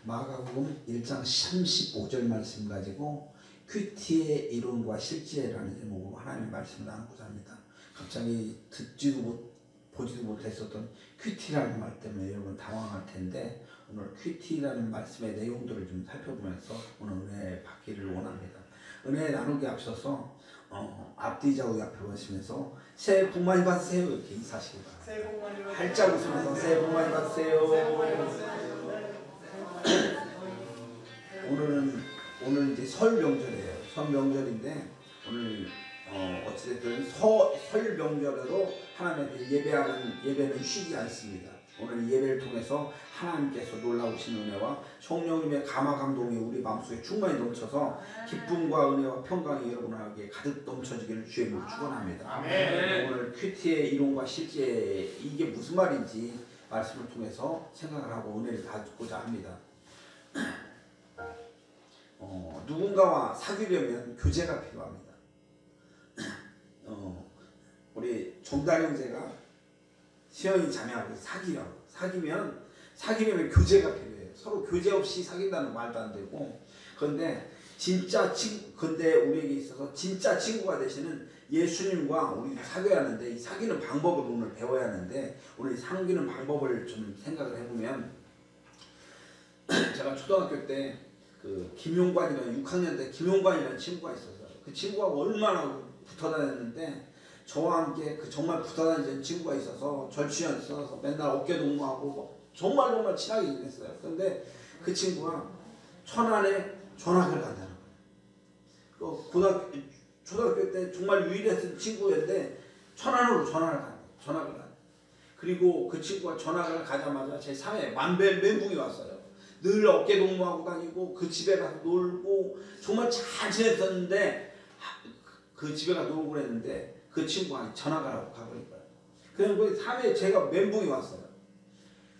마가복음 1장 35절 말씀 가지고 큐티의 이론과 실제라는 제목으로 하나님의 말씀을 나누고자 합니다. 갑자기 듣지도 보지도 못했었던 큐티라는 말 때문에 여러분 당황할 텐데 오늘 큐티라는 말씀의 내용들을 좀 살펴보면서 오늘 은혜 받기를 원합니다. 은혜 나누기 앞서서 앞뒤 좌우 앞에 보시면서 새해 복 많이 받으세요 이렇게 인사하시기 바랍니다. 새해 복 많이 받으세요. 활짝 웃으면서 새해 복 많이 받으세요. 새해 복 많이 받으세요. 오늘 이제 설 명절이에요. 설 명절인데 오늘 어찌됐든 설 명절에도 하나님께 예배는 쉬지 않습니다. 오늘 예배를 통해서 하나님께서 놀라우신 은혜와 성령님의 감화 감동이 우리 마음속에 충만히 넘쳐서 기쁨과 은혜와 평강이 여러분에게 가득 넘쳐지기를 주의 이름으로 축원합니다. 아멘. 오늘 큐티의 이론과 실제 이게 무슨 말인지 말씀을 통해서 생각을 하고 은혜를 받고자 합니다. 누군가와 사귀려면 교제가 필요합니다. 우리 종달 형제가 시연이 자매하고 사귀려면 교제가 필요해요. 서로 교제 없이 사귄다는 말도 안 되고. 그런데 근데 우리에게 있어서 진짜 친구가 되시는 예수님과 우리 사귀어야 하는데 이 사귀는 방법을 오늘 배워야 하는데 오늘 사귀는 방법을 좀 생각을 해보면 제가 초등학교 때 그 김용관이라는 6학년 때 김용관이라는 친구가 있었어요. 그 친구하고 얼마나 붙어 다녔는데 저와 함께 그 정말 붙어 다니는 친구가 있어서 절친이었어서 맨날 어깨 동무하고 정말 친하게 지냈어요. 그런데 그 친구가 천안에 전학을 간다는 거예요. 초등학교 때 정말 유일했던 친구였는데 천안으로 전학을 간. 그리고 그 친구가 전학을 가자마자 제 3회 멘붕이 왔어요. 늘 어깨 동무하고 다니고 그 집에 가서 놀고 정말 잘 지냈었는데 그 집에 가서 놀고 그랬는데 그 친구가 전학을 하고 가버린 거예요. 그래서 그 3회 제가 멘붕이 왔어요.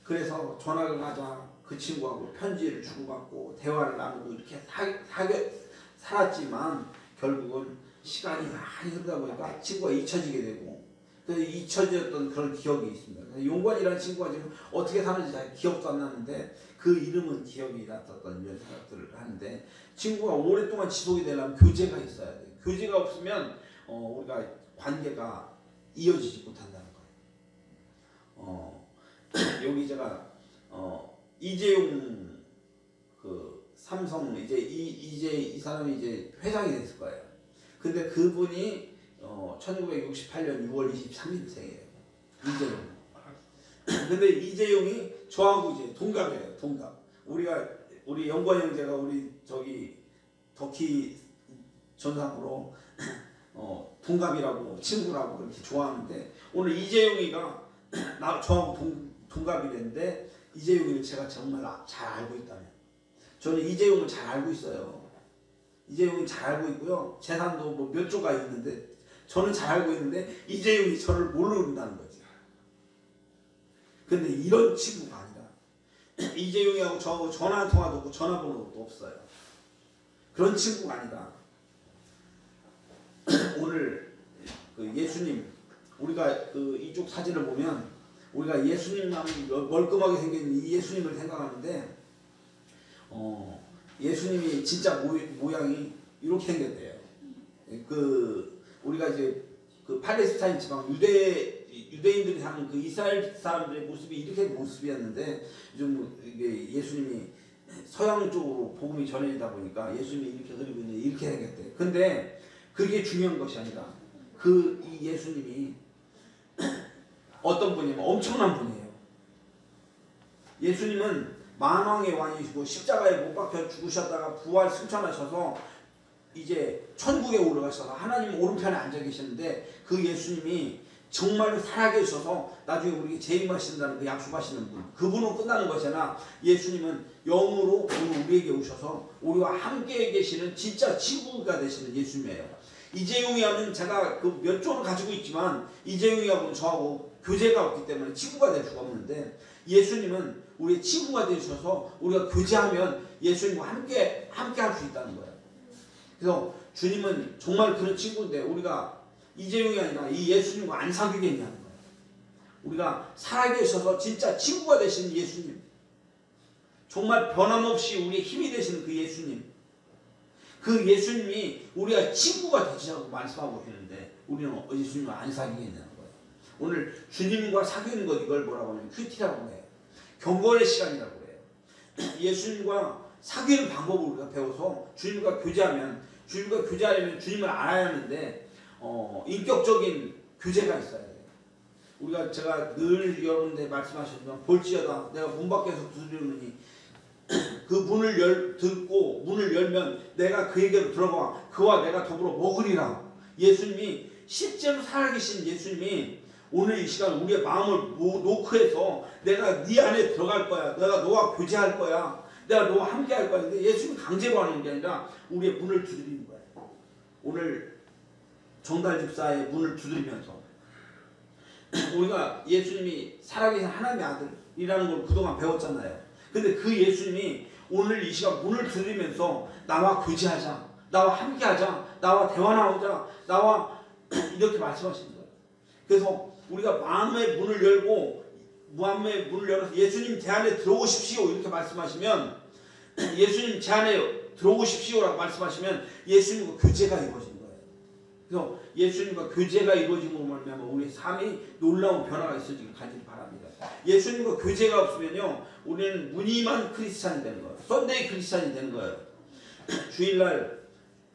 그래서 전학을 가자 그 친구하고 편지를 주고받고 대화를 나누고 이렇게 살았지만 결국은 시간이 많이 흐르다 보니까 친구가 잊혀지게 되고 잊혀졌던 그런 기억이 있습니다. 용관이라는 친구가 지금 어떻게 사는지 잘 기억도 안 나는데 그 이름은 기억이 났었던 이런 생각들을 하는데 친구가 오랫동안 지속이 되려면 교제가 있어야 돼요. 교제가 없으면 우리가 관계가 이어지지 못한다는 거예요. 여기 제가 이재용 그 삼성 이 사람이 이제 회장이 됐을 거예요. 근데 그분이 1968년 6월 23일생이에요. 이재용. 근데 이재용이 저하고 이제 동갑이에요. 동갑. 우리 영관 형제가 우리 저기 덕희 전상으로 동갑이라고 친구라고 이렇게 좋아하는데 오늘 이재용이가 저하고 동갑이 됐는데 이재용이를 제가 정말 잘 알고 있다면 저는 이재용을 잘 알고 있어요. 이재용이 잘 알고 있고요. 재산도 뭐 몇 조가 있는데 저는 잘 알고 있는데 이재용이 저를 모른다는 거지. 근데 이런 친구가 아니라 이재용이하고 저하고 전화 통화도 없고 전화번호도 없어요. 그런 친구가 아니다. 오늘 그 예수님 우리가 그 이쪽 사진을 보면 우리가 예수님만 멀끔하게 생긴 이 예수님을 생각하는데 예수님이 진짜 모양이 이렇게 생겼대요. 우리가 이제 그 팔레스타인 지방 유대인들이 사는 그 이스라엘 사람들의 모습이 이렇게 모습이었는데 좀 이게 예수님이 서양 쪽으로 복음이 전해지다 보니까 예수님이 이렇게 그리고 이렇게 생겼대. 근데 그게 중요한 것이 아니라 이 예수님이 어떤 분이냐면 엄청난 분이에요. 예수님은 만왕의 왕이시고 십자가에 못 박혀 죽으셨다가 부활 승천하셔서 이제 천국에 올라가셔서 하나님 오른편에 앉아 계시는데 그 예수님이 정말로 살아계셔서 나중에 우리에게 재림하신다는 그 약속하시는 분 그분은 끝나는 것이나 예수님은 영으로 오늘 우리에게 오셔서 우리와 함께 계시는 진짜 친구가 되시는 예수님이에요. 이재용이하고는 제가 그 몇 조를 가지고 있지만 이재용이하고는 저하고 교제가 없기 때문에 친구가 될 수가 없는데 예수님은 우리의 친구가 되셔서 우리가 교제하면 예수님과 함께 할 수 있다는 거예요. 그래서 주님은 정말 그런 친구인데 우리가 이재용이 아니라 이 예수님과 안 사귀겠냐는 거예요. 우리가 살아계셔서 진짜 친구가 되신 예수님 정말 변함없이 우리의 힘이 되시는 그 예수님, 그 예수님이 우리가 친구가 되시라고 말씀하고 있는데 우리는 예수님을 안 사귀겠냐는 거예요. 오늘 주님과 사귀는 것, 이걸 뭐라고 하냐면 큐티라고 해요. 경건의 시간이라고 해요. 예수님과 사귀는 방법을 우리가 배워서 주님과 교제하면, 주님과 교제하려면 주님을 알아야 하는데 인격적인 교제가 있어야 돼요. 제가 늘 여러분들 말씀하셨지만, 볼지어다 내가 문 밖에서 두드리느니 그 문을 듣고 문을 열면 내가 그에게로 들어가 그와 내가 더불어 먹으리라. 예수님이 실제로 살아계신 예수님이 오늘 이 시간 우리의 마음을 노크해서 내가 네 안에 들어갈 거야, 내가 너와 교제할 거야, 내가 너와 함께 할 거야. 근데 예수님이 강제로 하는 게 아니라 우리의 문을 두드리는 거예요. 오늘 정달 집사의 문을 두드리면서 우리가 예수님이 살아계신 하나님의 아들이라는 걸 그동안 배웠잖아요. 근데 그 예수님이 오늘 이 시간 문을 두드리면서 나와 교제하자, 나와 함께하자, 나와 대화 나오자, 나와 이렇게 말씀하시는 거예요. 그래서 우리가 마음의 문을 열고, 마음의 문을 열어서 예수님 제 안에 들어오십시오 이렇게 말씀하시면, 예수님 제 안에 들어오십시오라고 말씀하시면 예수님과 교제가 이루어지는 거예요. 그래서 예수님과 교제가 이루어짐으로 말미암아 우리의 삶이 놀라운 변화가 있어지길 간절히 바랍니다. 예수님과 교제가 없으면요, 우리는 무늬만 크리스찬이 되는 거예요. 썬데이 크리스찬이 되는 거예요. 주일날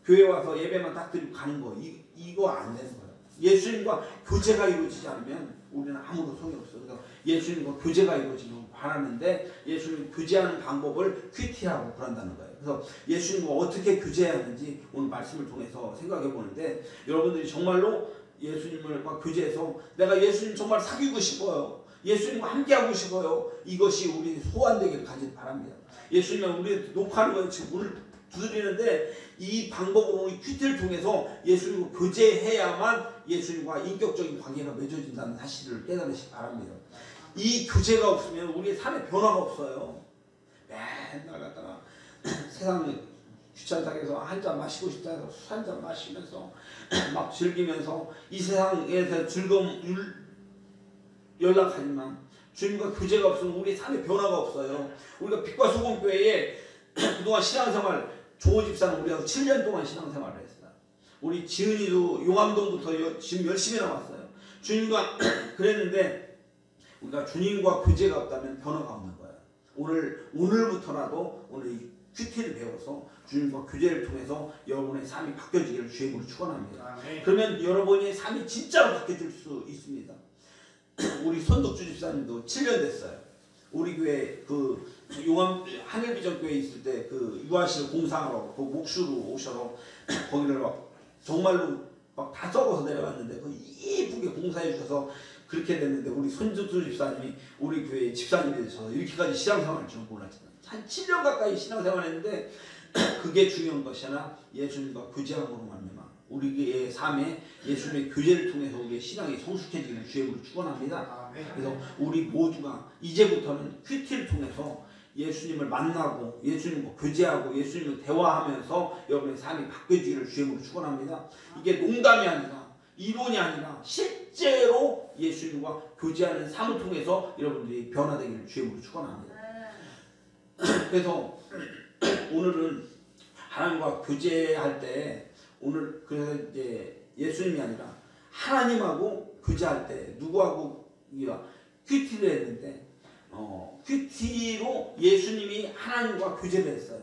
교회 와서 예배만 딱 드리고 가는 거, 이거 안 되는 거예요. 예수님과 교제가 이루어지지 않으면 우리는 아무런 소용이 없어요. 그래서 예수님과 교제가 이루어지길 바라는데, 예수님 교제하는 방법을 큐티라고 그런다는 거예요. 그래서 예수님과 어떻게 교제해야 하는지 오늘 말씀을 통해서 생각해 보는데, 여러분들이 정말로 예수님과 교제해서 내가 예수님 정말 사귀고 싶어요, 예수님과 함께하고 싶어요, 이것이 우리 소원되기를 간절히 바랍니다. 예수님은 우리 녹화하는 거예요. 지금 문을 두드리는데 이 방법으로 우리 큐티를 통해서 예수님과 교제해야만 예수님과 인격적인 관계가 맺어진다는 사실을 깨달으시기 바랍니다. 이 교제가 없으면 우리의 삶에 변화가 없어요. 맨날 갖다가 세상에 귀찮다고 해서 한잔 마시고 싶다 해서 술 한잔 마시면서 막 즐기면서 이 세상에서 즐거움 연락하지만 주님과 교제가 없으면 우리 삶에 변화가 없어요. 우리가 빛과 소금 교회에 그동안 신앙생활, 조 집사는 우리하고 7년 동안 신앙생활을 했어요. 우리 지은이도 용암동부터 지금 열심히 나왔어요. 주님과 그랬는데 우리가 주님과 교제가 없다면 변화가 없는 거예요. 오늘부터라도 오늘 이 큐티를 배워서 주님과 교제를 통해서 여러분의 삶이 바뀌어지기를 주님으로 축원합니다. 그러면 여러분의 삶이 진짜로 바뀌어질 수 있습니다. 우리 손덕주 집사님도 7년 됐어요. 우리 교회 그 용암 하늘비전교회 있을 때 그 유아실 공사하러 그 목수로 오셔서 거기를 막 정말로 막 다 썩어서 내려왔는데 그 이쁘게 공사해 주셔서 그렇게 됐는데, 우리 손덕주 집사님이 우리 교회 집사님이 되셔서 이렇게까지 신앙생활을 줄 몰랐잖아요. 한 7년 가까이 신앙생활했는데 그게 중요한 것이 아니라 예수님과 교제함으로 말미암아 우리의 삶에 예수님의 교제를 통해서 우리의 신앙이 성숙해지기를 주님으로 축원합니다. 그래서 우리 모두가 이제부터는 큐티를 통해서 예수님을 만나고 예수님과 교제하고 예수님과 대화하면서 여러분의 삶이 바뀌어지기를 주님으로 축원합니다. 이게 농담이 아니라 이론이 아니라 실제로 예수님과 교제하는 삶을 통해서 여러분들이 변화되기를 주님으로 축원합니다. 그래서 오늘은 하나님과 교제할 때, 오늘 그래서 이제 예수님이 아니라 하나님하고 교제할 때 누구하고 우리가 큐티를 했는데, 큐티로 예수님이 하나님과 교제를 했어요.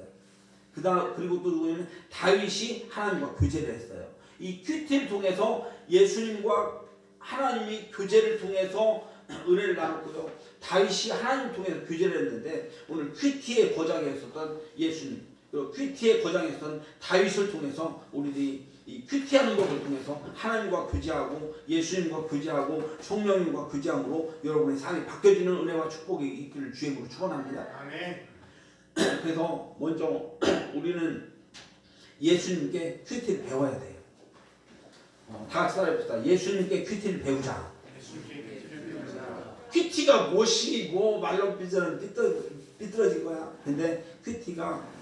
그리고 또 누구냐면 다윗이 하나님과 교제를 했어요. 이 큐티를 통해서 예수님과 하나님이 교제를 통해서 은혜를 나눴고요. 다윗이 하나님을 통해서 교제를 했는데, 오늘 큐티의 거장에 있었던 예수님, 그리고 큐티의 거장에 있었던 다윗을 통해서 우리들이 이 큐티하는 것을 통해서 하나님과 교제하고 예수님과 교제하고 성령님과 교제함으로 여러분의 삶이 바뀌어지는 은혜와 축복이 있기를 주님으로 축원합니다. 아멘. 그래서 먼저 우리는 예수님께 큐티를 배워야 돼요. 다 같이 따라해봅시다. 예수님께 큐티를 배우자. 큐티가 무엇이 말로 삐뚤어진 거야. 근데 큐티가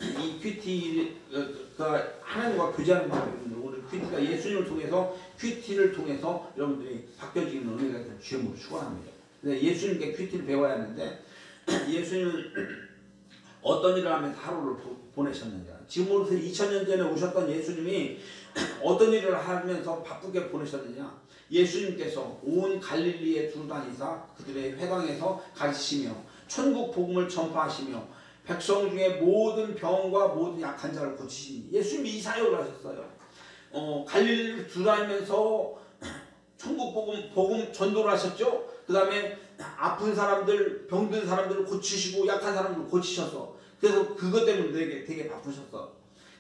이 큐티가 하나님과 교제하는 방법입니다. 오늘 큐티가 예수님을 통해서 큐티를 통해서 여러분들이 바뀌어지는 은혜가 주님으로 축원합니다. 예수님께 큐티를 배워야 하는데, 예수님은 어떤 일을 하면서 하루를 보내셨느냐. 지금으로부터 2000년 전에 오셨던 예수님이 어떤 일을 하면서 바쁘게 보내셨느냐. 예수님께서 온 갈릴리에 두루다니사 그들의 회당에서 가르치시며 천국 복음을 전파하시며 백성 중에 모든 병과 모든 약한 자를 고치시니 예수님이 이 사역을 하셨어요. 갈릴리를 두루다니면서 천국 복음 전도를 하셨죠. 그 다음에 아픈 사람들, 병든 사람들을 고치시고 약한 사람들을 고치셔서 그래서 그것 때문에 되게 바쁘셨어.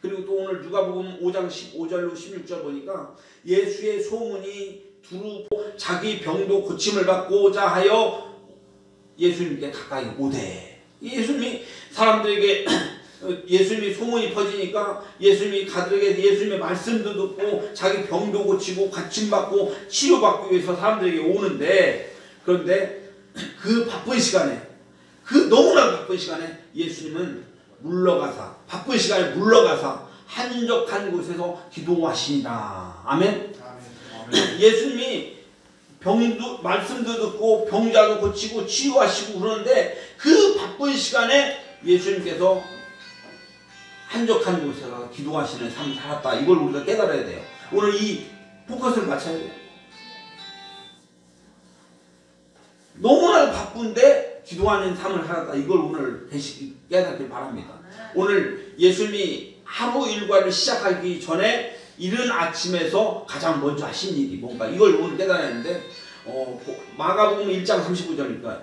그리고 또 오늘 누가복음 5장 15절로 16절 보니까 예수의 소문이 두루 자기 병도 고침을 받고자 하여 예수님께 가까이 오되. 예수님이 사람들에게 예수님이 소문이 퍼지니까 예수님이 가들에게 예수님의 말씀도 듣고 자기 병도 고치고 고침받고 치료받기 위해서 사람들에게 오는데, 그런데 그 바쁜 시간에, 그 너무나 바쁜 시간에 예수님은 바쁜 시간에 물러가사 한적한 곳에서 기도하시니라. 아멘. 예수님이 말씀도 듣고 병자도 고치고 치유하시고 그러는데 그 바쁜 시간에 예수님께서 한적한 곳에서 기도하시는 삶을 살았다. 이걸 우리가 깨달아야 돼요. 오늘 이 포커스를 맞춰야 돼요. 너무나 바쁜데 기도하는 삶을 살았다. 이걸 오늘 깨닫길 바랍니다. 오늘 예수님이 하루 일과를 시작하기 전에 이른 아침에서 가장 먼저 하신 일이 뭔가, 이걸 오늘 깨달아야 하는데, 마가복음 1장 39절이니까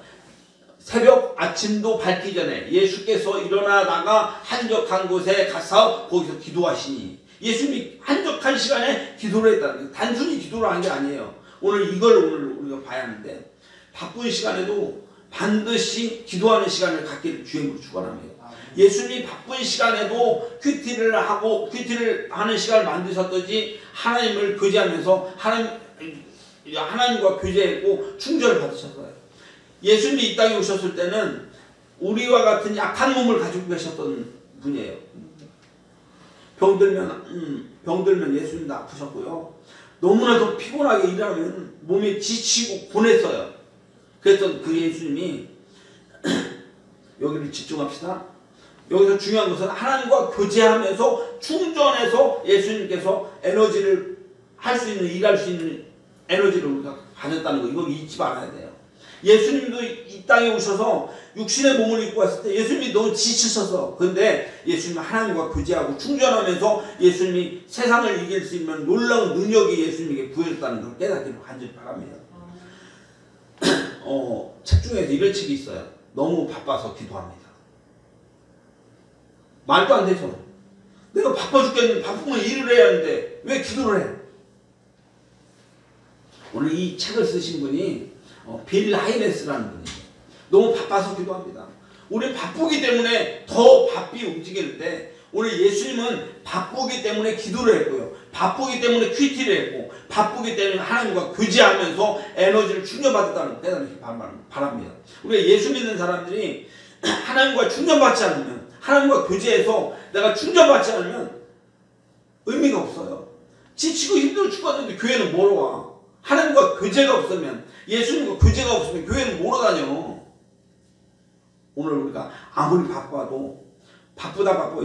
새벽 아침도 밝기 전에 예수께서 일어나 나가 한적한 곳에 가서 거기서 기도하시니, 예수님이 한적한 시간에 기도를 했다는 거예요. 단순히 기도를 한 게 아니에요. 오늘 이걸 우리가 봐야 하는데, 바쁜 시간에도 반드시 기도하는 시간을 갖기를 주행으로 축원합니다. 예수님이 바쁜 시간에도 큐티를 하는 시간을 만드셨듯이 하나님을 교제하면서 하나님과 교제했고 충전을 받으셨어요. 예수님이 이 땅에 오셨을 때는 우리와 같은 약한 몸을 가지고 계셨던 분이에요. 병들면 예수님도 아프셨고요. 너무나도 피곤하게 일하면 몸이 지치고 고냈어요. 그래서 그 예수님이 여기를 집중합시다. 여기서 중요한 것은 하나님과 교제하면서 충전해서 예수님께서 에너지를 할 수 있는, 일할 수 있는 에너지를 우리가 가졌다는 거, 이거 잊지 말아야 돼요. 예수님도 이 땅에 오셔서 육신의 몸을 입고 왔을 때 예수님이 너무 지치셔서, 그런데 예수님은 하나님과 교제하고 충전하면서 예수님이 세상을 이길 수 있는 놀라운 능력이 예수님에게 부여졌다는 걸 깨닫기를 간절히 바랍니다. 책 중에서 이런 책이 있어요. 너무 바빠서 기도합니다. 말도 안 되죠. 내가 바빠 죽겠는데, 바쁘면 일을 해야 하는데 왜 기도를 해? 오늘 이 책을 쓰신 분이 빌 하이네스라는 분이에요. 너무 바빠서 기도합니다. 우리 바쁘기 때문에 더 바삐 움직이는데, 오늘 예수님은 바쁘기 때문에 기도를 했고요. 바쁘기 때문에 큐티를 했고, 바쁘기 때문에 하나님과 교제하면서 에너지를 충전받았다는 걸 깨닫기 바랍니다. 우리가 예수 믿는 사람들이 하나님과 충전받지 않으면, 하나님과 교제해서 내가 충전받지 않으면 의미가 없어요. 지치고 힘들어 죽었는데 교회는 뭐로 와? 하나님과 교제가 없으면, 예수님과 교제가 없으면 교회는 뭐로 다녀? 오늘 우리가 아무리 바빠도,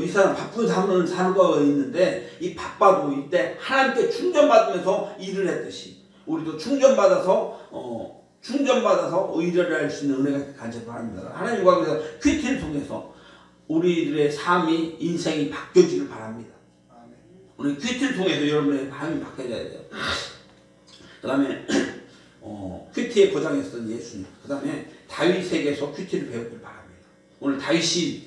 이 사람 바쁜 삶을 살고 있는데, 이 바빠도 이때 하나님께 충전받으면서 일을 했듯이 우리도 충전받아서 의뢰를 할 수 있는 은혜가 간절히 바랍니다. 하나님과 그래서 큐티를 통해서 우리들의 삶이, 인생이 바뀌어지길 바랍니다. 오늘 큐티를 통해서 여러분의 삶이 바뀌어져야 돼요. 그 다음에 큐티에 고장했던 예수님, 그 다음에 다윗에게서 큐티를 배우길 바랍니다. 오늘 다윗이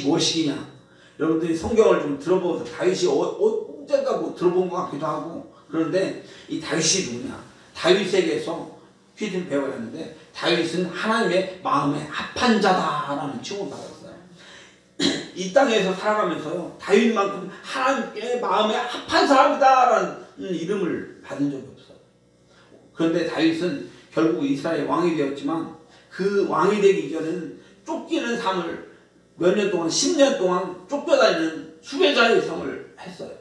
무엇이냐? 여러분들이 성경을 좀 들어보면서 다윗이 언젠가 뭐 들어본 것 같기도 하고, 그런데 이 다윗이 누구냐? 다윗에게서 큐티를 배워야 하는데, 다윗은 하나님의 마음에 합한 자다라는 칭호를 받았어요. 이 땅에서 살아가면서요, 다윗만큼 하나님의 마음에 합한 사람이다라는 이름을 받은 적이 없어요. 그런데 다윗은 결국 이스라엘 왕이 되었지만, 그 왕이 되기 이전에는 쫓기는 삶을 몇 년 동안, 10년 동안 쫓겨다니는 수배자의 삶을 했어요.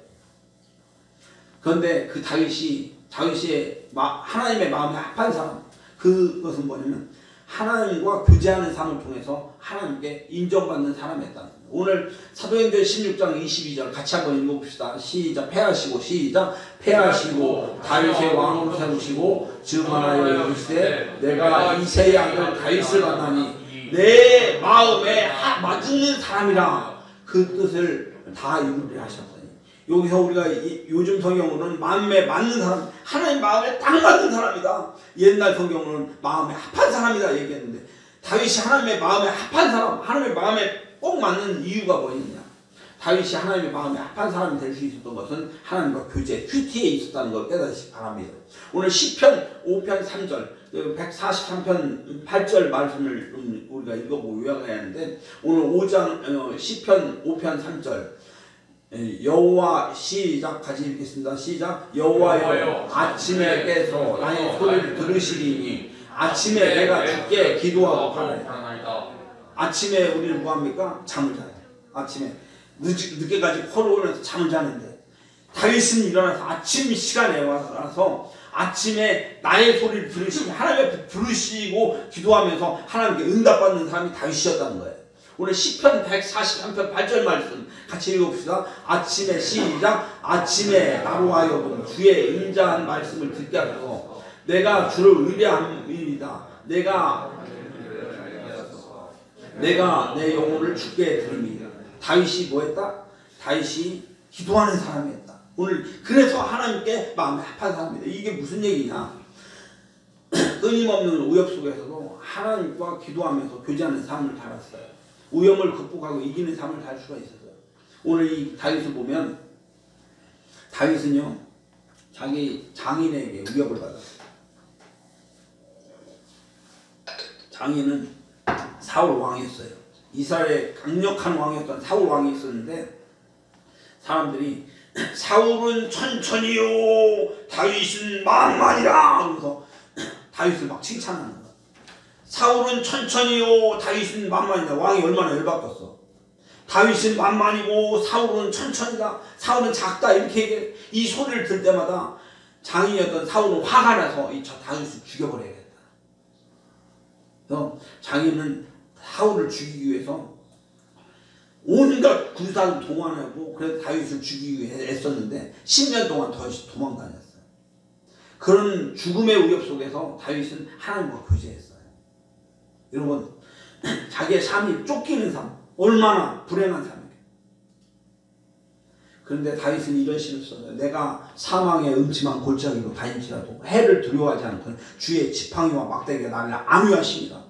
그런데 그 다윗이 하나님의 마음에 합한 사람, 그것은 뭐냐면 하나님과 교제하는 삶을 통해서 하나님께 인정받는 사람이었다는 겁니다. 오늘 사도행전 16장 22절 같이 한번 읽어봅시다. 시작. 패하시고 시작. 패하시고 다윗의 왕으로 세우시고 증언하여 이르시되 내가 이새의 아들 다윗을 만나니 내 마음에 맞는 사람이라 그 뜻을 다 이루리라 하셨더니, 여기서 우리가 요즘 성경으로는 마음에 맞는 사람, 하나님 마음에 딱 맞는 사람이다. 옛날 성경으로는 마음에 합한 사람이다 얘기했는데, 다윗이 하나님의 마음에 합한 사람, 하나님의 마음에 꼭 맞는 이유가 뭐였냐? 다윗이 하나님의 마음에 합한 사람이 될 수 있었던 것은 하나님과 교제, 큐티에 있었다는 걸 깨닫으시기 바랍니다. 오늘 시편 5편 3절, 143편 8절 말씀을 우리가 읽어보고 요약해야 하는데, 오늘 5장 시편 5편 3절 여호와 시작 같이 읽겠습니다. 시작. 여호와여 아침에 깨서 나의 소리를 들으시리니 아침에 내가 주께 기도하고 하나이다. 아침에 우리는 뭐합니까? 잠을 자요. 아침에 늦게까지 걸어오면서 잠을 자는데, 다윗은 일어나서 아침 시간에 와서 아침에 나의 소리를 들으시니 하나님 앞에 부르시고 기도하면서 하나님께 응답받는 사람이 다윗이었다는 거예요. 오늘 시편 143편 8절 말씀 같이 읽어봅시다. 아침에 시작. 아침에 나로 하여금 주의 인자한 말씀을 듣게 하소서. 내가 주를 의뢰함이니이다. 내가 내 영혼을 주께 드립니다. 다윗이 뭐했다? 다윗이 기도하는 사람이었다. 오늘 그래서 하나님께 마음에 합한 사람이다. 이게 무슨 얘기냐? 끊임없는 위협 속에서도 하나님과 기도하면서 교제하는 삶을 살았어요. 위험을 극복하고 이기는 삶을 살 수가 있었어요. 오늘 이 다윗을 보면, 다윗은요 자기 장인에게 위협을 받았어요. 장인은 사울 왕이었어요. 이스라엘의 강력한 왕이었던 사울 왕이 있었는데, 사람들이 사울은 천천히요 다윗은 만만이라 그러면서 다윗을 막 칭찬하는 거야. 사울은 천천히요 다윗은 만만이다. 왕이 얼마나 열받겠어. 다윗은 만만이고 사울은 천천히다. 사울은 작다. 이렇게 이 소리를 들 때마다 장인이었던 사울은 화가 나서 저 다윗을 죽여버려야겠다. 그래서 장인은 사울을 죽이기 위해서 온갖 군사를 동원하고 그래서 다윗을 죽이기 위해 애썼는데 10년 동안 도망다녔어요. 그런 죽음의 위협 속에서 다윗은 하나님과 교제했어요. 여러분, 자기의 삶이 쫓기는 삶, 얼마나 불행한 삶이에요. 그런데 다윗은 이런 시를 써요. 내가 사망의 음침한 골짜기로 다닐지라도 해를 두려워하지 않고 주의 지팡이와 막대기가 나를 안위하십니다.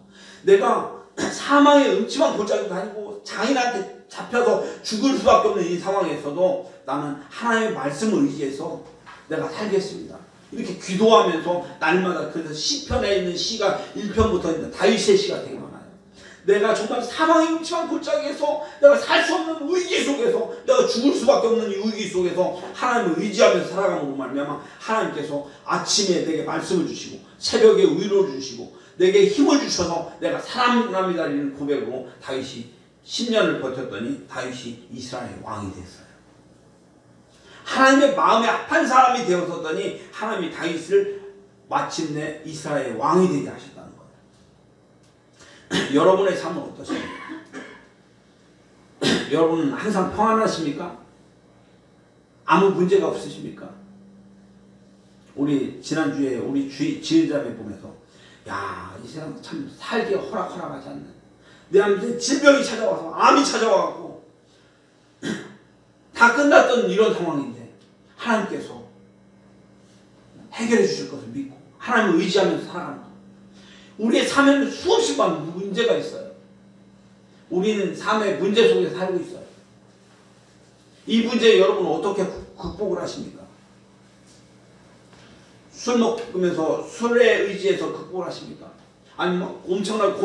내가 사망의 음침한 골짜기로 다니고 장인한테 잡혀서 죽을 수밖에 없는 이 상황에서도 나는 하나님의 말씀을 의지해서 내가 살겠습니다. 이렇게 기도하면서 날마다, 그래서 시편에 있는 시가 1편부터 있는 다윗의 시가 되게 많아요. 내가 정말 사망의 음침한 골짜기에서 내가 살 수 없는 위기 속에서, 내가 죽을 수밖에 없는 이 위기 속에서 하나님을 의지하면서 살아가는 말미암아 하나님께서 아침에 내게 말씀을 주시고 새벽에 위로를 주시고 내게 힘을 주셔서 내가 살아납니다라는 고백으로 다윗이 10년을 버텼더니 다윗이 이스라엘 왕이 됐어요. 하나님의 마음에 합한 사람이 되었었더니 하나님이 다윗을 마침내 이스라엘 왕이 되게 하셨다는 거예요. 여러분의 삶은 어떠십니까? 여러분은 항상 평안하십니까? 아무 문제가 없으십니까? 우리 지난주에 우리 지혜자매 보면서, 야, 이 세상 참 살기 허락하지 않네. 내한테 질병이 찾아와서 암이 찾아와갖고 다 끝났던 이런 상황인데 하나님께서 해결해 주실 것을 믿고 하나님을 의지하면서 살아가는 거예요. 우리의 삶에는 수없이 많은 문제가 있어요. 우리는 삶의 문제 속에 살고 있어요. 이 문제 여러분은 어떻게 극복을 하십니까? 술 먹으면서 술에 의지해서 극복을 하십니까? 아니면 엄청나게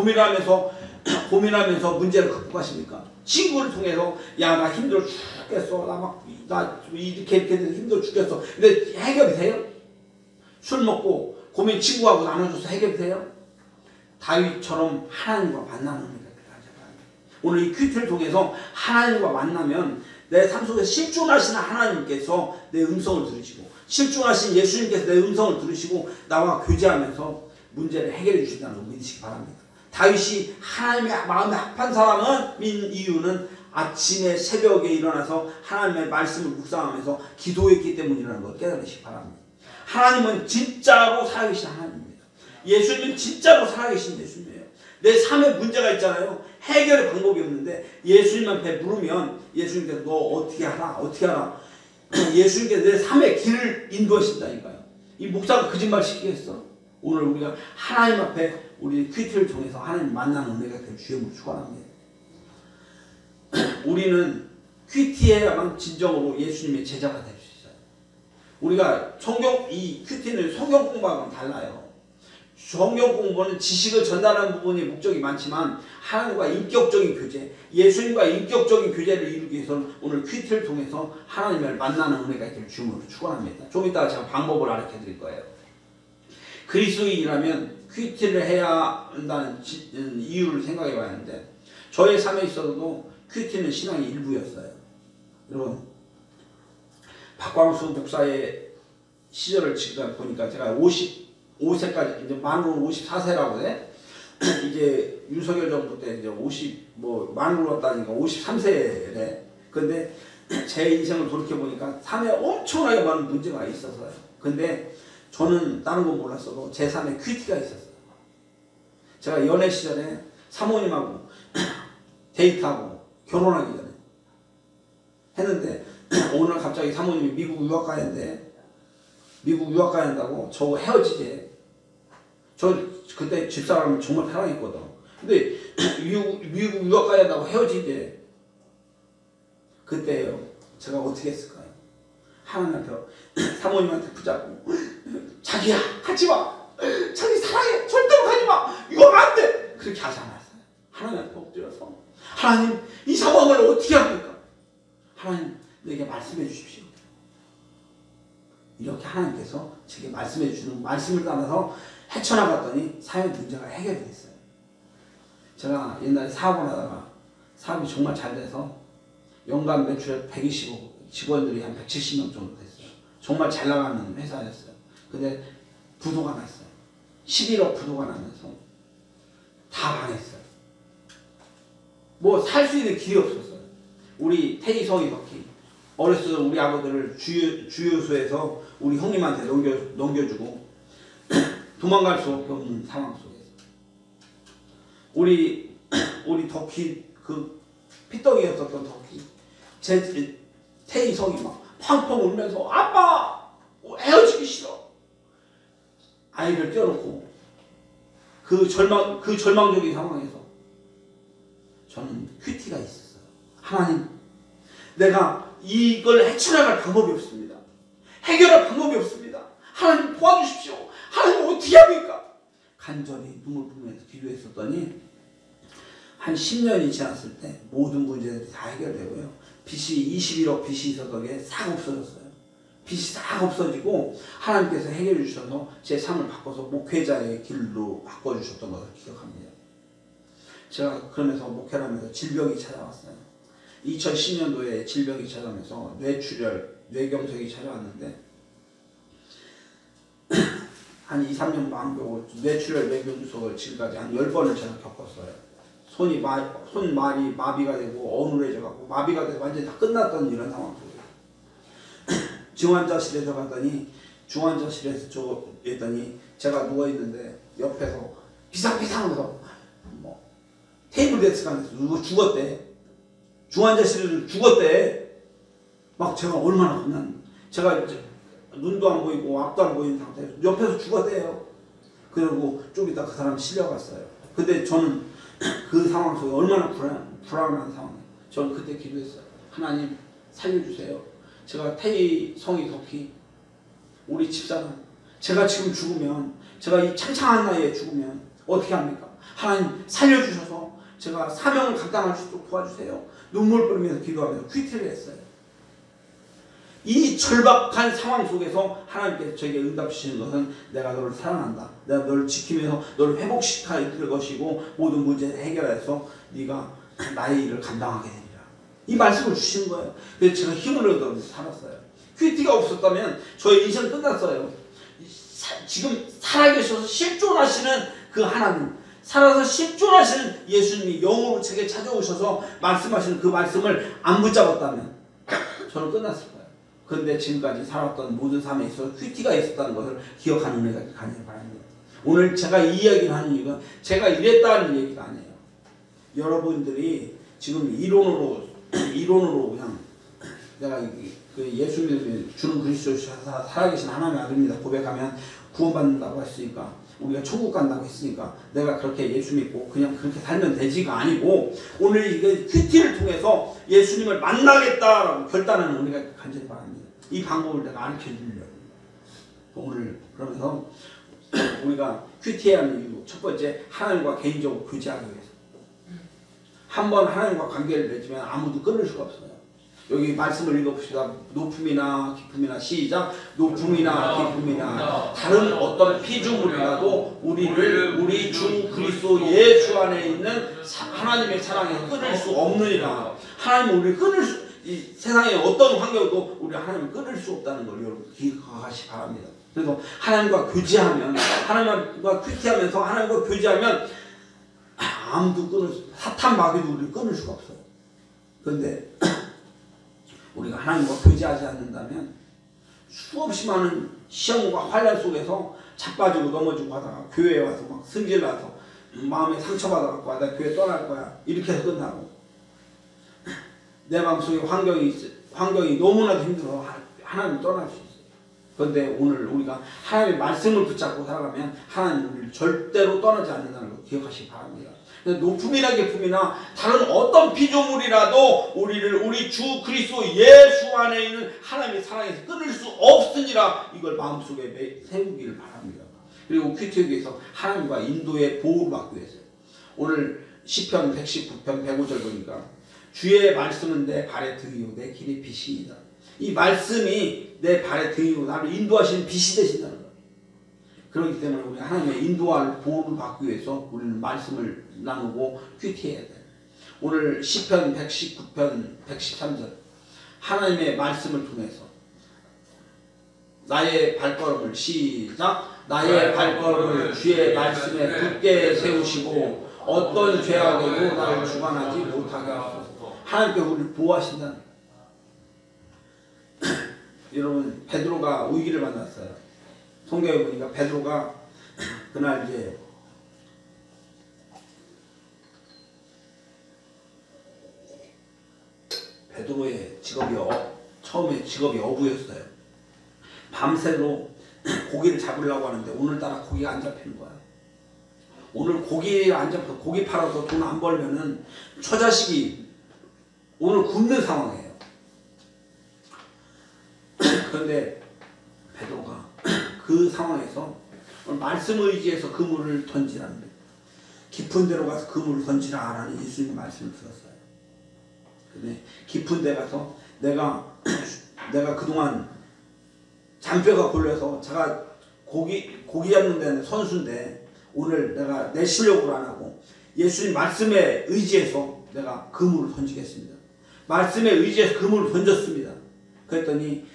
고민하면서 문제를 극복하십니까? 친구를 통해서, 야, 나 힘들어 죽겠어. 나 이렇게 돼서 힘들어 죽겠어. 근데 해결이 돼요? 술 먹고 고민 친구하고 나눠줘서 해결이 돼요? 다윗처럼 하나님과 만나는 겁니다. 오늘 이 큐티를 통해서 하나님과 만나면 내 삶 속에 실존하시는 하나님께서 내 음성을 들으시고, 실존하신 예수님께서 내 음성을 들으시고 나와 교제하면서 문제를 해결해 주신다는 걸 믿으시기 바랍니다. 다윗이 하나님의 마음에 합한 사람은 민 이유는 아침에 새벽에 일어나서 하나님의 말씀을 묵상하면서 기도했기 때문이라는 걸 깨달으시기 바랍니다. 하나님은 진짜로 살아계신 하나님입니다. 예수님은 진짜로 살아계신 예수님이에요. 내 삶에 문제가 있잖아요. 해결의 방법이 없는데 예수님한테 물으면 예수님께서 너 어떻게 하라? 어떻게 하라? 예수님께서 내 삶의 길을 인도하신다니까요. 이 목사가 거짓말 시키겠어? 오늘 우리가 하나님 앞에 우리 퀴트를 통해서 하나님 만나는 은혜가 될 주임으로 축원합니다. 우리는 퀴트에야만 진정으로 예수님의 제자가 될 수 있어요. 우리가 이 퀴트는 성경 공부하고는 달라요. 성경 공부는 지식을 전달하는 부분이 목적이 많지만 하나님과 인격적인 교제, 예수님과 인격적인 교제를 이루기 위해서는 오늘 퀴트를 통해서 하나님을 만나는 은혜가 될 주임으로 축원합니다. 좀 이따가 제가 방법을 알려드릴 드릴 거예요. 그리스도인이라면 퀴트를 해야 한다는 이유를 생각해 봐야 하는데 저의 삶에 있어서도 퀴트는 신앙의 일부였어요. 여러분 박광수 목사의 시절을 지금 보니까 제가 55세까지 이제 만으로 54세라고 해. 이제 윤석열 정부 때 이제 만으로 왔다니까 53세래. 근데 제 인생을 돌이켜 보니까 삶에 엄청나게 많은 문제가 있었어요. 근데 저는 다른 건 몰랐어도 제 삶에 퀴트가 있었어요. 제가 연애 시절에 사모님하고 데이트하고 결혼하기 전에 했는데 어느 날 갑자기 사모님이 미국 유학 가야 한다고 저하고 헤어지재. 저 그때 집사람을 정말 사랑했거든. 근데 미국 유학 가야 한다고 헤어지재. 그때요 제가 어떻게 했을까요? 하나님 앞에 사모님한테 붙잡고 자기야 가지마. 자기 사랑해. 절대로 가지마. 이거 안 돼. 그렇게 하지 않았어요. 하나님 앞에 엎드려서 하나님 이 상황을 어떻게 합니까? 하나님 내게 말씀해 주십시오. 이렇게 하나님께서 제게 말씀해 주시는 말씀을 따라서 헤쳐나갔더니 삶의 문제가 해결이 됐어요. 제가 옛날에 사업을 하다가 사업이 정말 잘 돼서 연간 매출액 120억, 직원들이 한 170명 정도 됐어요. 정말 잘 나가는 회사였어요. 근데 부도가 났어요. 11억 부도가 나면서 다 망했어요. 뭐 살 수 있는 길이 없었어요. 우리 태희성이 덕희 어렸을 때 우리 아버지를 주유소에서 우리 형님한테 넘겨주고 도망갈 수 없는 상황 속에서 우리 덕희 그 피떡이었었던 덕희 제 태희성이 막 팡팡 울면서 아빠 헤어지기 싫어. 아이를 껴놓고 그 절망적인 상황에서 저는 퀴티가 있었어요. 하나님 내가 이걸 헤쳐나갈 방법이 없습니다. 해결할 방법이 없습니다. 하나님 도와주십시오. 하나님 어떻게 합니까? 간절히 눈물 흘리면서 기도했었더니 한 10년이 지났을 때 모든 문제들이 다 해결되고요. 빚이 21억 빚이 있었던 게 싹 없어졌어요. 빚이 싹 없어지고 하나님께서 해결해 주셔서 제 삶을 바꿔서 목회자의 길로 바꿔주셨던 것을 기억합니다. 제가 그러면서 목회를 하면서 질병이 찾아왔어요. 2010년도에 질병이 찾아오면서 뇌출혈, 뇌경색이 찾아왔는데 한 2, 3년 반복으로 뇌출혈, 뇌경색을 지금까지 한 10번을 제가 겪었어요. 손말이 마비가 되고 어눌해져갖고 마비가 돼서 완전히 다 끝났던 이런 상황 속에 중환자실에 들어갔더니 중환자실에서 했더니 제가 누워있는데 옆에서 비상비상해서 뭐 테이블 데스크 안에서 누구 죽었대. 중환자실에서 죽었대. 막 제가 얼마나 그냥 제가 이제 눈도 안 보이고 앞도 안 보이는 상태에서 옆에서 죽었대요. 그리고 좀 이따 그 사람 실려갔어요. 근데 저는 그 상황 속에 얼마나 불안한 상황이에요. 저는 그때 기도했어요. 하나님 살려주세요. 제가 태희 성이 덕희 우리 집사람 제가 지금 죽으면 제가 이 창창한 나이에 죽으면 어떻게 합니까? 하나님 살려주셔서 제가 사명을 감당할 수 있도록 도와주세요. 눈물 뿌리면서 기도하면서 퀴트를 했어요. 이 절박한 상황 속에서 하나님께서 저에게 응답 주시는 것은 내가 너를 사랑한다. 내가 너를 지키면서 너를 회복시킬 것이고 모든 문제를 해결해서 네가 나의 일을 감당하게 되리라. 이 말씀을 주시는 거예요. 그래서 제가 힘을 얻어서 살았어요. 퀴티가 없었다면 저의 인생은 끝났어요. 지금 살아계셔서 실존하시는 그 하나님, 살아서 십존하시는 예수님이 영으로 제게 찾아오셔서 말씀하시는 그 말씀을 안 붙잡았다면 저는 끝났을 거예요. 그런데 지금까지 살았던 모든 삶에 있어서 큐티가 있었다는 것을 기억하는 은혜가 가기를 바랍니다. 오늘 제가 이 이야기를 하는 이유가 제가 이랬다는 얘기가 아니에요. 여러분들이 지금 이론으로 그냥 내가 그 예수님이 주는 그리스도 살아계신 하나님의 아들입니다 고백하면 구원받는다고 했으니까 우리가 천국 간다고 했으니까 내가 그렇게 예수 믿고 그냥 그렇게 살면 되지가 아니고 오늘 이게 큐티를 통해서 예수님을 만나겠다라고 결단하는 우리가 간절히 바랍니다. 이 방법을 내가 가르쳐 드리려고 오늘 그러면서 우리가 큐티해야 하는 이유 첫 번째 하나님과 개인적으로 교제하기 위해서 한번 하나님과 관계를 맺으면 아무도 끊을 수가 없어요. 여기 말씀을 읽어봅시다. 높음이나 깊음이나 시작. 높음이나 깊음이나 다른 어떤 피조물이라도 우리를 우리 주 그리스도 예수 안에 있는 하나님의 사랑에 끊을 수 없느니라. 하나님은 우리를 끊을 수 이 세상의 어떤 환경도 우리 하나님을 끊을 수 없다는 걸 여러분 기억하시기 바랍니다. 그래서 하나님과 교제하면 하나님과 큐티하면서 하나님과 교제하면 아무도 끊을 수 사탄 마귀도 우리를 끊을 수가 없어요. 그런데 우리가 하나님과 교제하지 않는다면 수없이 많은 시험과 환난 속에서 자빠지고 넘어지고 하다가 교회에 와서 막 승질나서 마음에 상처받아갖고 나 교회 떠날 거야 이렇게 해서 끝나고 내 마음속에 환경이 너무나도 힘들어 하나님 떠날 수 있어요. 그런데 오늘 우리가 하나님의 말씀을 붙잡고 살아가면 하나님 우리를 절대로 떠나지 않는다는 걸 기억하시기 바랍니다. 높음이나 깊음이나 다른 어떤 피조물이라도 우리를 우리 주 그리스도 예수 안에 있는 하나님의 사랑에서 끊을 수 없으니라 이걸 마음속에 세우기를 바랍니다. 그리고 큐티에 위해서 하나님과 인도의 보호를 받기 위해서 오늘 시편 119편 105절 보니까 주의 말씀은 내 발의 등이요 내 길의 빛이니이다. 이 말씀이 내 발의 등이고 나를 인도하시는 빛이 되신다는 거예요. 그렇기 때문에 우리 하나님의 인도와 보호를 받기 위해서 우리는 말씀을 나누고 큐티해야 돼요. 오늘 시편 119편 113절 하나님의 말씀을 통해서 나의 발걸음을 시작 나의 발걸음을 주의 말씀에 굳게 세우시고 어떤 죄악에도 나를 주관하지 못하게 하소서. 하나님께서 우리를 보호하신다는 여러분 베드로가 위기를 만났어요. 성경에 보니까 베드로가 그날 이제 베드로의 직업이 처음에 직업이 어부였어요. 밤새도 고기를 잡으려고 하는데 오늘따라 고기가 안 잡히는 거야. 오늘 고기 안 잡혀 고기 팔아서 돈 안 벌면은 처자식이 오늘 굶는 상황이에요. 그런데 베드로가 그 상황에서 말씀을 의지해서 그물을 던지라는 거예요. 깊은 데로 가서 그물을 던지라라는 예수님의 말씀을 들었어요. 근데 깊은 데 가서 내가 그동안 잔뼈가 골려서 제가 고기 잡는 데는 선수인데 오늘 내가 내 실력으로 안 하고 예수님 말씀에 의지해서 내가 그물을 던지겠습니다. 말씀에 의지해서 그물을 던졌습니다. 그랬더니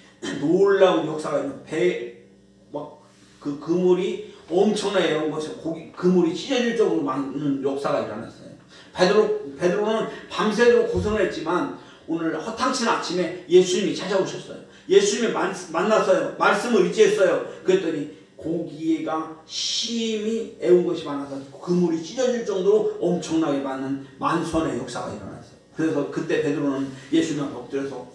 놀라운 역사가 있는 그 그물이 엄청나게 온 것이 그물이 찢어질 정도로 많은 역사가 일어났어요. 베드로는 밤새도록 고생을 했지만 오늘 허탕친 아침에 예수님이 찾아오셨어요. 예수님이 만났어요. 말씀을 의지했어요. 그랬더니 고기가 심히 애운 것이 많아서 그물이 찢어질 정도로 엄청나게 많은 만선의 역사가 일어났어요. 그래서 그때 베드로는 예수님 앞에 엎드려서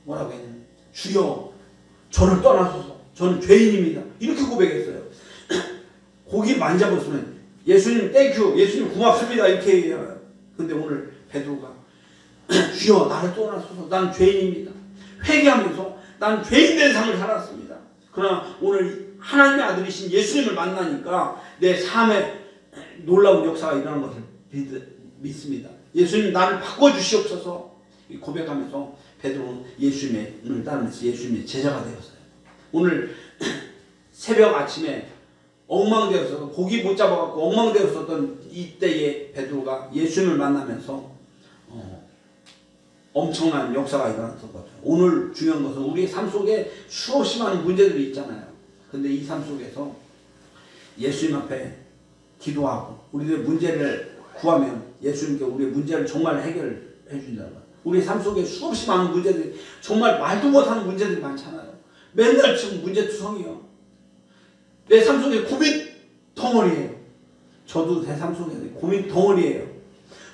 뭐라고 했냐면 주여 저를 떠나소서 저는 죄인입니다. 이렇게 고백했어요. 고기 만져봤으면 예수님 땡큐 예수님 고맙습니다 이렇게 얘기해요. 근데 오늘 베드로가 주여 나를 떠나소서 난 죄인입니다. 회개하면서 난 죄인된 삶을 살았습니다. 그러나 오늘 하나님의 아들이신 예수님을 만나니까 내 삶에 놀라운 역사가 일어나는 것을 믿습니다. 예수님 나를 바꿔주시옵소서 고백하면서 베드로는 예수님을 따르면서 예수님의 제자가 되었어요. 오늘 새벽 아침에 엉망되어서 고기 못 잡아갖고 엉망되었었던 이때에 베드로가 예수님을 만나면서 엄청난 역사가 일어났었거든요. 오늘 중요한 것은 우리의 삶 속에 수없이 많은 문제들이 있잖아요. 근데 이 삶 속에서 예수님 앞에 기도하고 우리들의 문제를 구하면 예수님께 우리의 문제를 정말 해결해 준다는 거예요. 우리 삶 속에 수없이 많은 문제들이 정말 말도 못하는 문제들이 많잖아요. 맨날 지금 문제투성이요. 내 삶 속에 고민 덩어리예요. 저도 제 삶 속에 고민 덩어리예요.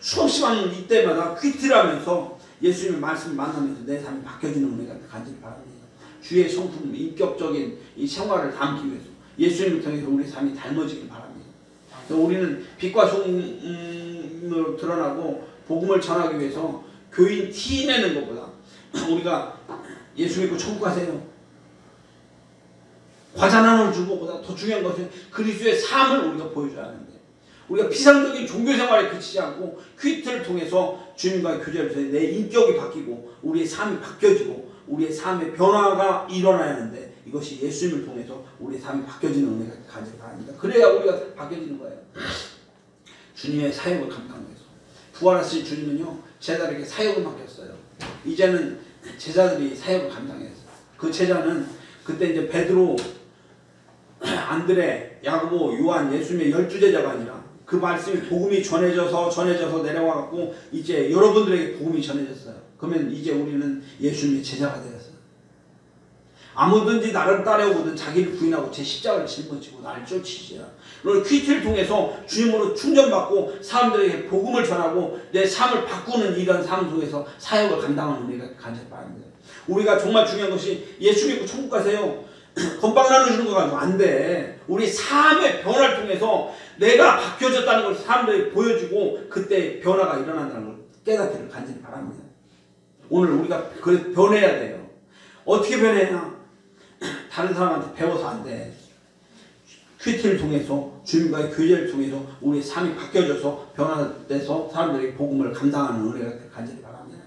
수없이 많은 이때마다 퀴트를 하면서 예수님의 말씀을 만나면서 내 삶이 바뀌어지는 은혜가 간절히 바랍니다. 주의 성품, 인격적인 이 생활을 담기 위해서 예수님을 통해서 우리 삶이 닮아지길 바랍니다. 우리는 빛과 소금으로 드러나고 복음을 전하기 위해서 교인 티 내는 것보다 우리가 예수 믿고 천국 가세요. 과자 나눠 주는 것보다 더 중요한 것은 그리스도의 삶을 우리가 보여줘야 하는데 우리가 피상적인 종교생활에 그치지 않고 퀴트를 통해서 주님과의 교제를 통해 내 인격이 바뀌고 우리의 삶이 바뀌어지고 우리의 삶의 변화가 일어나야 하는데 이것이 예수님을 통해서 우리의 삶이 바뀌어지는 은혜가 간절히 바랍니다. 그래야 우리가 바뀌어지는 거예요. 주님의 사역을 감당하기 위해서. 부활하신 주님은요 제자들에게 사역을 맡겼어요. 이제는 제자들이 사역을 감당했어요. 그 제자는 그때 이제 베드로, 안드레, 야고보, 요한, 예수님의 12제자가 아니라 그 말씀이 복음이 전해져서 내려와갖고 이제 여러분들에게 복음이 전해졌어요. 그러면 이제 우리는 예수님의 제자가 되었어요. 아무든지 나를 따라오거든 자기를 부인하고 제 십자가를 짊어지고 나를 쫓으시라. 오늘 퀴트를 통해서 주님으로 충전받고 사람들에게 복음을 전하고 내 삶을 바꾸는 이런 삶 속에서 사역을 감당하는 우리가 간절히 바랍니다. 우리가 정말 중요한 것이 예수 믿고 천국 가세요. 건빵 나눠주는 거 가지고 안 돼. 우리 삶의 변화를 통해서 내가 바뀌어졌다는 걸 사람들에게 보여주고 그때 변화가 일어난다는 걸 깨닫기를 간절히 바랍니다. 오늘 우리가 변해야 돼요. 어떻게 변해야? 다른 사람한테 배워서 안 돼. 퀴트를 통해서 주님과의 교제를 통해서 우리의 삶이 바뀌어져서 변화돼서 사람들에게 복음을 감당하는 은혜가 간절히 바랍니다.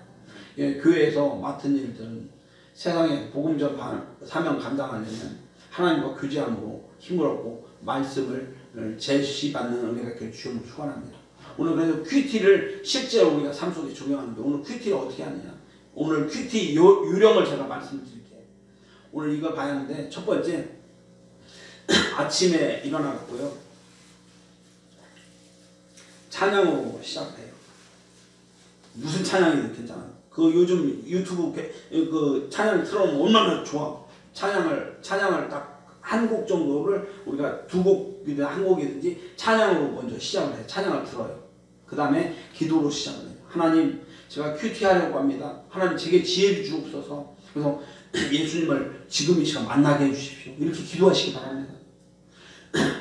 예, 교회에서 맡은 일들은 세상에 복음 전파 사명 감당하려면 하나님과 교제함으로 힘을 얻고 말씀을 제시받는 은혜가 주님을 축원합니다. 오늘 그래서 퀴티를 실제로 우리가 삶 속에 적용하는데 오늘 퀴티를 어떻게 하느냐? 오늘 퀴티 유령을 제가 말씀드릴게요. 오늘 이거 봐야 하는데 첫 번째 아침에 일어나고요. 찬양으로 시작해요. 무슨 찬양이든 괜찮아요. 그 요즘 유튜브 그 찬양을 틀어놓으면 얼마나 좋아. 찬양을 딱 한 곡 정도를 우리가 두 곡이든 한 곡이든지 찬양으로 먼저 시작을 해요. 찬양을 들어요. 그 다음에 기도로 시작을 해요. 하나님 제가 큐티하려고 합니다. 하나님 제게 지혜를 주옵소서. 그래서 예수님을 지금 이 시간 만나게 해주십시오. 이렇게 기도하시기 바랍니다.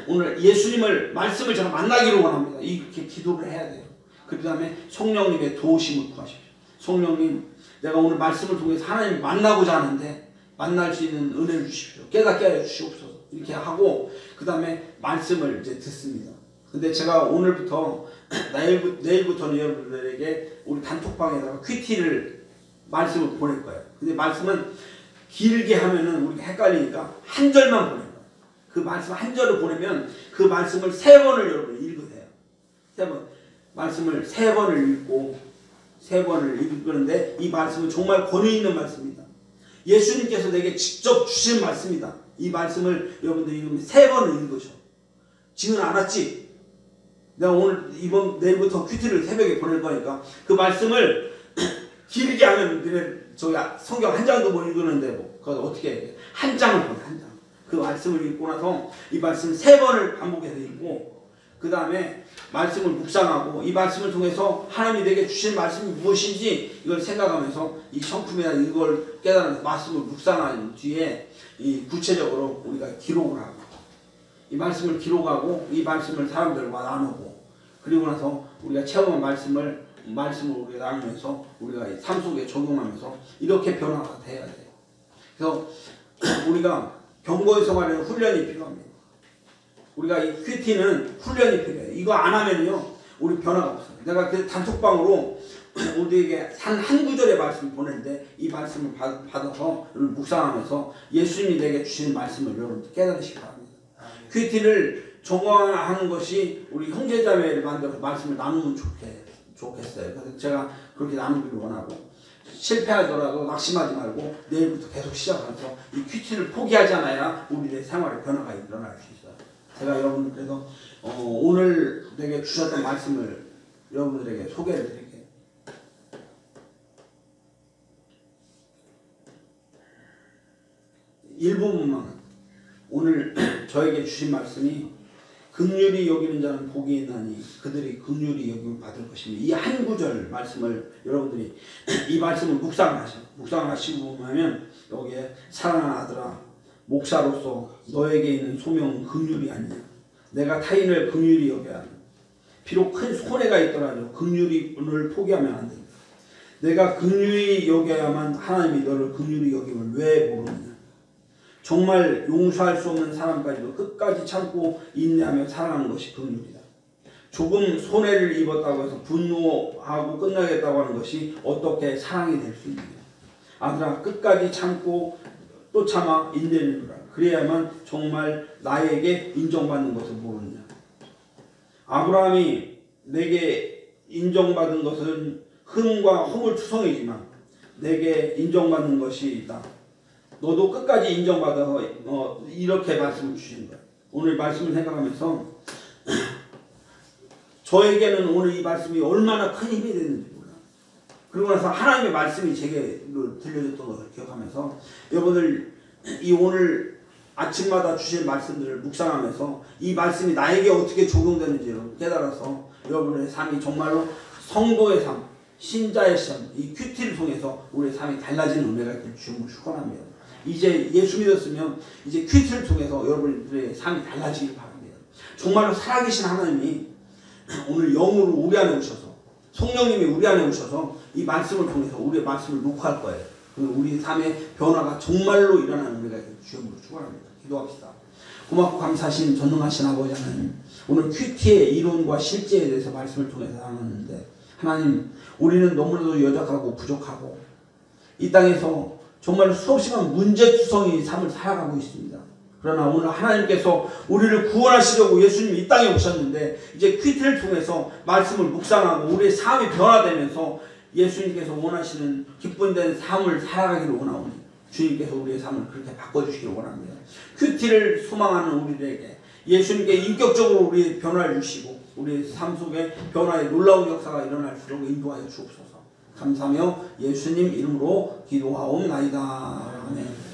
오늘 예수님을 말씀을 제가 만나기를 원합니다. 이렇게 기도를 해야 돼요. 그 다음에 성령님의 도우심을 구하십시오. 성령님 내가 오늘 말씀을 통해서 하나님 만나고자 하는데 만날 수 있는 은혜를 주십시오. 깨닫게 하여 주시옵소서. 이렇게 하고 그 다음에 말씀을 이제 듣습니다. 근데 제가 오늘부터 내일부터는 여러분들에게 우리 단톡방에다가 퀴티를 말씀을 보낼 거예요. 근데 말씀은 길게 하면은 우리가 헷갈리니까 한 절만 보낼 거예요. 그 말씀 한 절을 보내면 그 말씀을 3번을 여러분이 읽으세요. 3번. 말씀을 3번을 읽고 3번을 읽는데 이 말씀은 정말 권위 있는 말씀입니다. 예수님께서 내게 직접 주신 말씀이다. 이 말씀을 여러분들이 읽으면 3번을 읽으셔. 지금 알았지? 내가 오늘 내일부터 퀴트를 새벽에 보낼 거니까 그 말씀을 길게 하면 너네 저기 성경 한 장도 못 읽는데 뭐 그걸 어떻게 해? 한 장을 보내. 한 장. 그 말씀을 읽고 나서 이 말씀 3번을 반복해서 읽고 그 다음에 말씀을 묵상하고 이 말씀을 통해서 하나님이 내게 주신 말씀이 무엇인지 이걸 생각하면서 이 성품이나 이걸 깨달으면서 말씀을 묵상한 뒤에 이 구체적으로 우리가 기록을 하고 이 말씀을 기록하고 이 말씀을 사람들과 나누고 그리고 나서 우리가 체험한 말씀을 우리가 나누면서 우리가 삶 속에 적용하면서 이렇게 변화가 돼야 돼요. 그래서 우리가 경고의 생활에는 훈련이 필요합니다. 우리가 이 퀴티는 훈련이 필요해요. 이거 안 하면요 우리 변화가 없어요. 내가 그 단톡방으로 우리에게 한 구절의 말씀을 보내는데 이 말씀을 받아서 묵상하면서 예수님이 내게 주시는 말씀을 여러분 깨달으시기 바랍니다. 퀴티를 정화하는 것이 우리 형제자매를 만들어서 말씀을 나누면 좋겠어요. 그래서 제가 그렇게 나누기를 원하고 실패하더라도 낙심하지 말고 내일부터 계속 시작하면서 이 퀴티를 포기하지 않아야 우리의 생활에 변화가 일어날 수 있어요. 제가 여러분 그래서 오늘 내게 주셨던 말씀을 여러분들에게 소개를 드릴게요. 일부분만 오늘 저에게 주신 말씀이 긍휼히 여기는 자는 복이 있나니 그들이 긍휼히 여김을 받을 것이며 이 한 구절 말씀을 여러분들이 이 말씀을 묵상하시고 보면 여기에 사랑하는 아들아 목사로서 너에게 있는 소명은 긍휼이 아니냐 내가 타인을 긍휼히 여겨야 한다. 비록 큰 손해가 있더라도 긍휼을 포기하면 안 된다. 내가 긍휼히 여겨야만 하나님이 너를 긍휼히 여김을 왜 모르느냐. 정말 용서할 수 없는 사람까지도 끝까지 참고 인내하며 사랑하는 것이 긍휼이다. 조금 손해를 입었다고 해서 분노하고 끝나겠다고 하는 것이 어떻게 사랑이 될 수 있느냐. 아들아 끝까지 참고 또 참아 인내하느라 그래야만 정말 나에게 인정받는 것을 모르느냐. 아브라함이 내게 인정받은 것은 흠과 허물투성이지만 내게 인정받는 것이 있다. 너도 끝까지 인정받아서 이렇게 말씀을 주신 거예요. 오늘 말씀을 생각하면서 저에게는 오늘 이 말씀이 얼마나 큰 힘이 됐는지 몰라요. 그러고 나서 하나님의 말씀이 제게 들려줬던 것을 기억하면서 여러분들 이 오늘 아침마다 주신 말씀들을 묵상하면서 이 말씀이 나에게 어떻게 적용되는지를 깨달아서 여러분의 삶이 정말로 성도의 삶, 신자의 삶, 이 큐티를 통해서 우리의 삶이 달라지는 은혜가 될 주님을 축원합니다. 이제 예수 믿었으면 이제 큐티를 통해서 여러분들의 삶이 달라지길 바랍니다. 정말로 살아계신 하나님이 오늘 영으로 우리 안에 오셔서 성령님이 우리 안에 오셔서 이 말씀을 통해서 우리의 말씀을 녹화할 거예요. 우리 삶의 변화가 정말로 일어나는 은혜가 될 주님으로 축원합니다. 기도합시다. 고맙고 감사하신 전능하신 아버지 하나님, 오늘 큐티의 이론과 실제에 대해서 말씀을 통해서 나눴는데 하나님 우리는 너무나도 여작하고 부족하고 이 땅에서 정말 수없이만 문제투성이 삶을 살아가고 있습니다. 그러나 오늘 하나님께서 우리를 구원하시려고 예수님이 이 땅에 오셨는데 이제 큐티를 통해서 말씀을 묵상하고 우리의 삶이 변화되면서 예수님께서 원하시는 기쁨된 삶을 살아가기를 원하오니 주님께서 우리의 삶을 그렇게 바꿔주시기를 원합니다. 큐티를 소망하는 우리들에게 예수님께 인격적으로 우리의 변화를 주시고 우리의 삶 속에 변화의 놀라운 역사가 일어날 수 있도록 인도하여 주옵소서. 감사하며 예수님 이름으로 기도하옵나이다. 아멘.